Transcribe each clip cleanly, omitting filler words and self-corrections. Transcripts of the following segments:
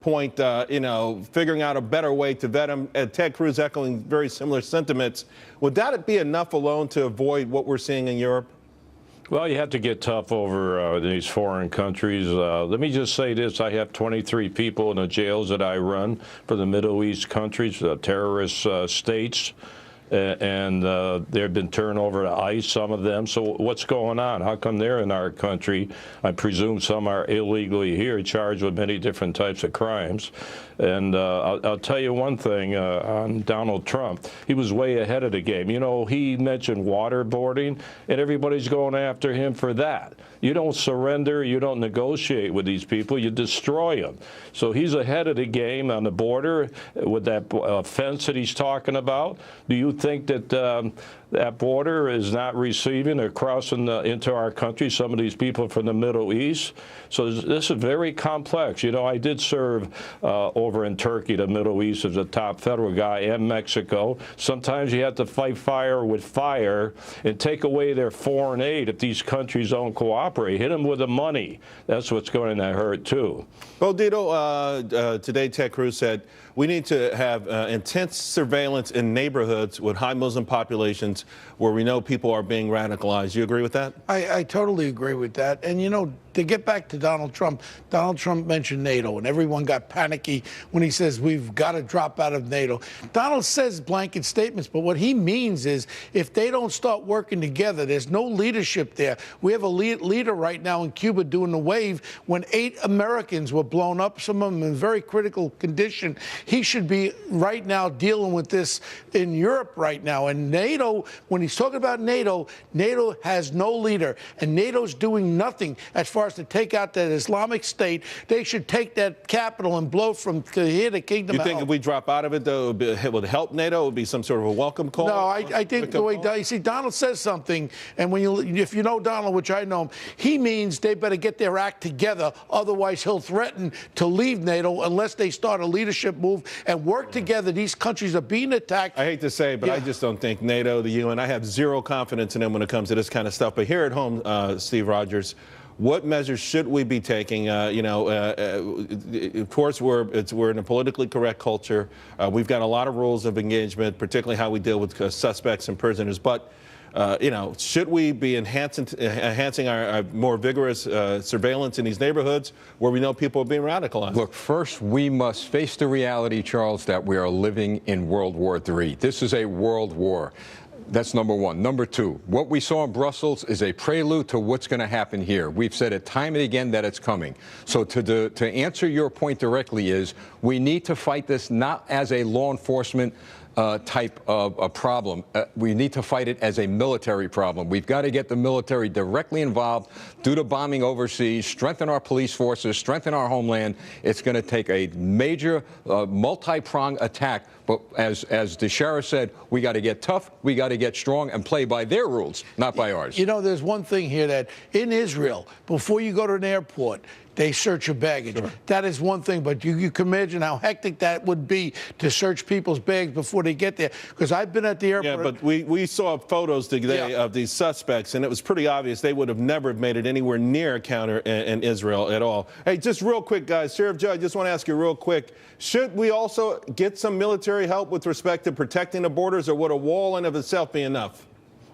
point, figuring out a better way to vet him. Ted Cruz echoing very similar sentiments. Would that be enough alone to avoid what we're seeing in Europe? Well, you have to get tough over these foreign countries. Let me just say this. I have 23 people in the jails that I run for the Middle East countries, terrorist states. And they've been turned over to ICE, some of them. So what's going on? How come they're in our country? I presume some are illegally here, charged with many different types of crimes. And I'll tell you one thing on Donald Trump. He was way ahead of the game. You know, he mentioned waterboarding, and everybody's going after him for that. You don't surrender. You don't negotiate with these people. You destroy them. So he's ahead of the game on the border with that fence that he's talking about. Do you think that that border is not receiving or crossing into our country some of these people from the Middle East? So this is very complex. You know, I did serve over in Turkey, the Middle East, as a top federal guy, and Mexico. Sometimes you have to fight fire with fire and take away their foreign aid if these countries don't cooperate. Hit them with the money. That's what's going to hurt, too. Well, Dito, today Ted Cruz said we need to have intense surveillance in neighborhoods with high Muslim populations where we know people are being radicalized. You agree with that? I totally agree with that. And, you know, to get back to Donald Trump mentioned NATO, and everyone got panicky when he says we've got to drop out of NATO. Donald says blanket statements, but what he means is if they don't start working together, there's no leadership there. We have a leader right now in Cuba doing the wave when 8 Americans were blown up, some of them in very critical condition. He should be right now dealing with this in Europe right now. And NATO, when he's talking about NATO, NATO has no leader, and NATO's doing nothing as far as to take out that Islamic State. They should take that capital and blow from here to Kingdom. You think if we drop out of it, though, it would help NATO? It would be some sort of a welcome call? No, I think the way you see, Donald says something, and if you know Donald, which I know him, he means they better get their act together. Otherwise, he'll threaten to leave NATO unless they start a leadership move and work together. These countries are being attacked. I hate to say, but I just don't think NATO, the UN, I have zero confidence in them when it comes to this kind of stuff. But here at home, Steve Rogers, what measures should we be taking? Of course, we're in a politically correct culture. We've got a lot of rules of engagement, particularly how we deal with suspects and prisoners. But should we be enhancing our more vigorous surveillance in these neighborhoods where we know people are being radicalized? Look, first, we must face the reality, Charles, that we are living in World War III. This is a world war. That's number one. Number two, what we saw in Brussels is a prelude to what's going to happen here. We've said it time and again that it's coming. So to answer your point directly is we need to fight this not as a law enforcement type of a problem. We need to fight it as a military problem. We've got to get the military directly involved, do the bombing overseas, strengthen our police forces, strengthen our homeland. It's going to take a major multi-pronged attack. But as the sheriff said, we got to get tough, we got to get strong and play by their rules, not by ours. You know, there's one thing here that in Israel, before you go to an airport, they search your baggage. Sure. That is one thing, but you can imagine how hectic that would be to search people's bags before they get there. Because I've been at the airport. Yeah, but we saw photos today of these suspects, and it was pretty obvious they would have never made it anywhere near a counter in Israel at all. Hey, just real quick, guys. Sheriff Joe, I just want to ask you real quick. Should we also get some military help with respect to protecting the borders, or would a wall in of itself be enough?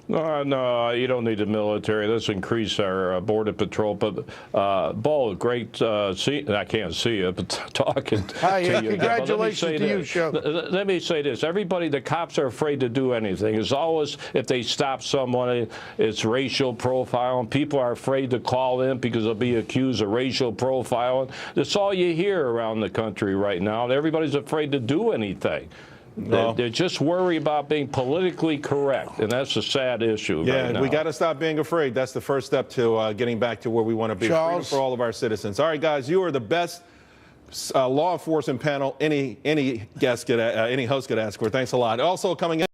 No, you don't need the military. Let's increase our border patrol. But, Bo, great I can't see you, but talking to you. Congratulations to you, Joe. Let me say this. Everybody, the cops are afraid to do anything. It's always, if they stop someone, it's racial profiling. People are afraid to call in because they'll be accused of racial profiling. That's all you hear around the country right now. Everybody's afraid to do anything. No. They're just worried about being politically correct, and that's a sad issue. Yeah, right now. We got to stop being afraid. That's the first step to getting back to where we want to be. Freedom for all of our citizens. All right, guys, you are the best law enforcement panel any host could ask for. Thanks a lot. Also coming in.